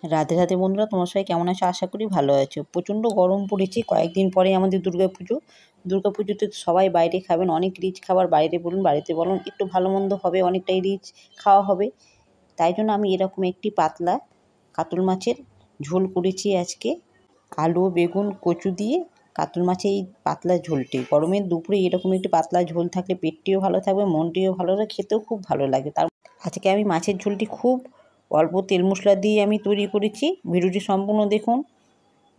রাধে রাধে বন্ধুরা, তোমার সবাই কেমন আছো? আশা করি ভালো আছো। প্রচণ্ড গরম পড়েছে, কয়েকদিন পরে আমাদের দুর্গাপুজোতে সবাই বাইরে খাবেন, অনেক রিচ খাবার বাইরে বলুন বাড়িতে বলুন একটু ভালো মন্দ হবে, অনেকটাই রিচ খাওয়া হবে। তাই জন্য আমি এরকম একটি পাতলা কাতল মাছের ঝোল করেছি আজকে। আলু বেগুন কচু দিয়ে কাতল মাছের এই পাতলা ঝোলটি গরমের দুপুরে এরকম একটি পাতলা ঝোল থাকলে পেটটিও ভালো থাকবে, মনটিও ভালো লাগে, খেতেও খুব ভালো লাগে। আজকে আমি মাছের ঝোলটি খুব অল্প তেল মশলা দিয়ে আমি তৈরি করেছি। ভিডিওটি সম্পূর্ণ দেখুন,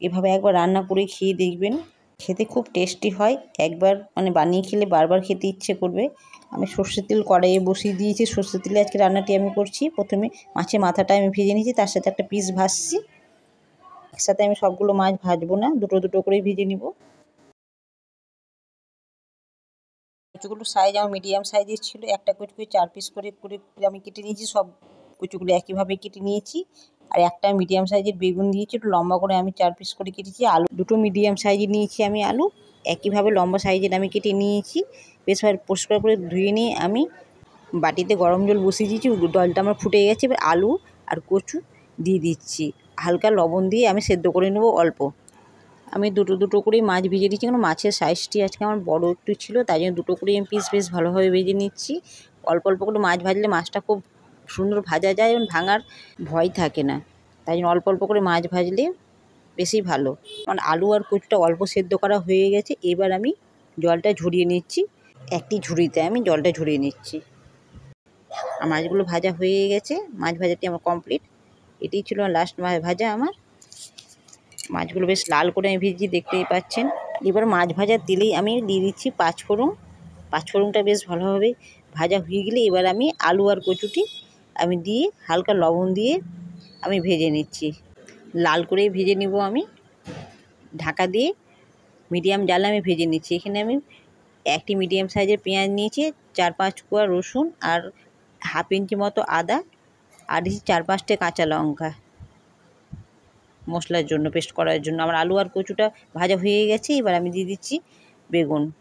এভাবে একবার রান্না করে খেয়ে দেখবেন, খেতে খুব টেস্টি হয়। একবার বানিয়ে খেলে বারবার খেতে ইচ্ছে করবে। আমি সর্ষের তেল কড়াইয়ে বসিয়ে দিয়েছি, সর্ষের তেলে আজকে রান্নাটি আমি করছি। প্রথমে মাছের মাথাটা আমি ভেজে নিয়েছি, তার সাথে একটা পিস ভাজছি। একসাথে আমি সবগুলো মাছ ভাজবো না, দুটো দুটো করেই ভেজে নিব। কচুগুলো সাইজ আমার মিডিয়াম সাইজের ছিল, একটা কচু 4 পিস করে আমি কেটে নিয়েছি। সব কচুগুলো একইভাবে কেটে নিয়েছি। আর একটা মিডিয়াম সাইজের বেগুন দিয়েছি, একটু লম্বা করে আমি 4 পিস করে কেটেছি। আলু দুটো মিডিয়াম সাইজের নিয়েছি আমি, আলু একইভাবে লম্বা সাইজের আমি কেটে নিয়েছি। বেশ পরিষ্কার করে ধুয়ে নিয়ে আমি বাটিতে গরম জল বসিয়ে দিয়েছি, জলটা আমার ফুটে গেছে। এবার আলু আর কচু দিয়ে দিচ্ছি, হালকা লবণ দিয়ে আমি সেদ্ধ করে নেবো অল্প। আমি দুটো দুটো করেই মাছ ভেজে দিচ্ছি, কারণ মাছের সাইজটি আজকে আমার বড় একটু ছিল, তাই জন্য দুটো করেই আমি পিস বেশ ভালোভাবে ভেজে নিচ্ছি। অল্প অল্প করে মাছ ভাজলে মাছটা খুব সুন্দর ভাজা যায় এবং ভাঙার ভয় থাকে না, তাই জন্য অল্প অল্প করে মাছ ভাজলে বেশি ভালো। কারণ আলু আর কচুটা অল্প সেদ্ধ করা হয়ে গেছে। এবার আমি জলটা ঝরিয়ে নিচ্ছি, একটি ঝুড়িতে আমি জলটা ঝরিয়ে নিচ্ছি। আর মাছগুলো ভাজা হয়ে গেছে, মাছ ভাজাটি আমার কমপ্লিট। এটাই ছিল লাস্ট মাছ ভাজা আমার। মাছগুলো বেশ লাল করে আমি ভেজেছি, দেখতেই পাচ্ছেন। এবার মাছ ভাজার তেলেই আমি দিয়ে দিচ্ছি পাঁচফোড়নটা বেশ ভালোভাবে ভাজা হয়ে গেলে এবার আমি আলু আর কচুটি আমি দিয়ে হালকা লবণ দিয়ে আমি ভেজে নিচ্ছি। লাল করেই ভেজে নিব আমি, ঢাকা দিয়ে মিডিয়াম জালে আমি ভেজে নিচ্ছি। এখানে আমি একটি মিডিয়াম সাইজের পেঁয়াজ নিয়েছি, 4-5 কোয়া রসুন আর হাফ ইঞ্চি মতো আদা, আর দিচ্ছি 4-5টে কাঁচা লঙ্কা মশলার জন্য, পেস্ট করার জন্য। আমার আলু আর কচুটা ভাজা হয়ে গেছে। এবার আমি দিয়ে দিচ্ছি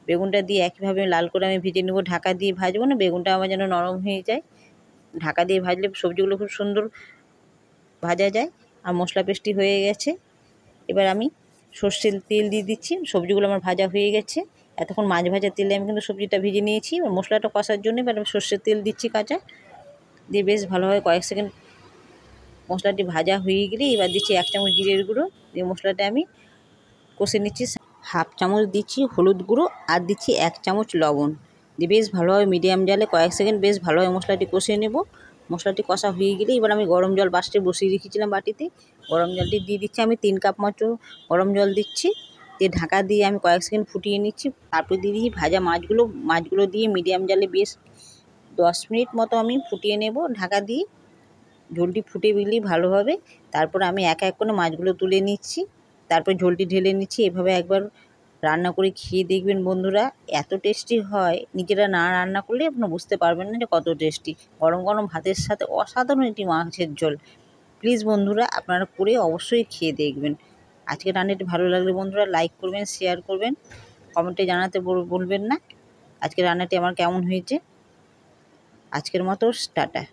বেগুনটা দিয়ে একইভাবে লাল করে আমি ভেজে নেবো। ঢাকা দিয়ে ভাজবো না, বেগুনটা আমার যেন নরম হয়ে যায়। ঢাকা দিয়ে ভাজলে সবজিগুলো খুব সুন্দর ভাজা যায়। আর মশলা পেস্টটি হয়ে গেছে। এবার আমি সর্ষের তেল দিয়ে দিচ্ছি, সবজিগুলো আমার ভাজা হয়ে গেছে। এতক্ষণ মাছ ভাজার তেলে আমি কিন্তু সবজিটা ভেজে নিয়েছি। এবার মশলাটা কষার জন্য এবার আমি সর্ষের তেল দিচ্ছি কাঁচা, দিয়ে বেশ ভালোভাবে কয়েক সেকেন্ড মশলাটি ভাজা হয়ে গেলে এবার দিচ্ছি 1 চামচ জিরের গুঁড়ো, দিয়ে মশলাটা আমি কষে নিচ্ছি। হাফ চামচ দিচ্ছি হলুদ গুঁড়ো আর দিচ্ছি 1 চামচ লবণ, দিয়ে বেশ ভালোভাবে মিডিয়াম জালে কয়েক সেকেন্ড বেশ ভালোভাবে মশলাটি কষে নেব। মশলাটি কষা হয়ে গেলে এবার আমি গরম জল বাসতে বসিয়ে রেখেছিলাম বাটিতে, গরম জলটি দিয়ে দিচ্ছি। আমি 3 কাপ মতো গরম জল দিচ্ছি, দিয়ে ঢাকা দিয়ে আমি কয়েক সেকেন্ড ফুটিয়ে নিচ্ছি। তারপর দিয়ে দিচ্ছি ভাজা মাছগুলো দিয়ে মিডিয়াম জালে বেশ 10 মিনিট মতো আমি ফুটিয়ে নেব ঢাকা দিয়ে। ঝোলটি ফুটে গেলেই ভালো হবে। তারপর আমি এক এক করে মাছগুলো তুলে নিচ্ছি, তারপর ঝোলটি ঢেলে নিচ্ছি। এভাবে একবার রান্না করে খেয়ে দেখবেন বন্ধুরা, এত টেস্টি হয়, নিজেরা না রান্না করলে আপনারা বুঝতে পারবেন না যে কত টেস্টি। গরম গরম ভাতের সাথে অসাধারণ একটি মাছের ঝোল। প্লিজ বন্ধুরা আপনারা করে অবশ্যই খেয়ে দেখবেন। আজকে রান্নাটি ভালো লাগলে বন্ধুরা লাইক করবেন, শেয়ার করবেন, কমেন্টে জানাতে বলবেন না আজকে রান্নাটি আমার কেমন হয়েছে। আজকের মতো টাটা।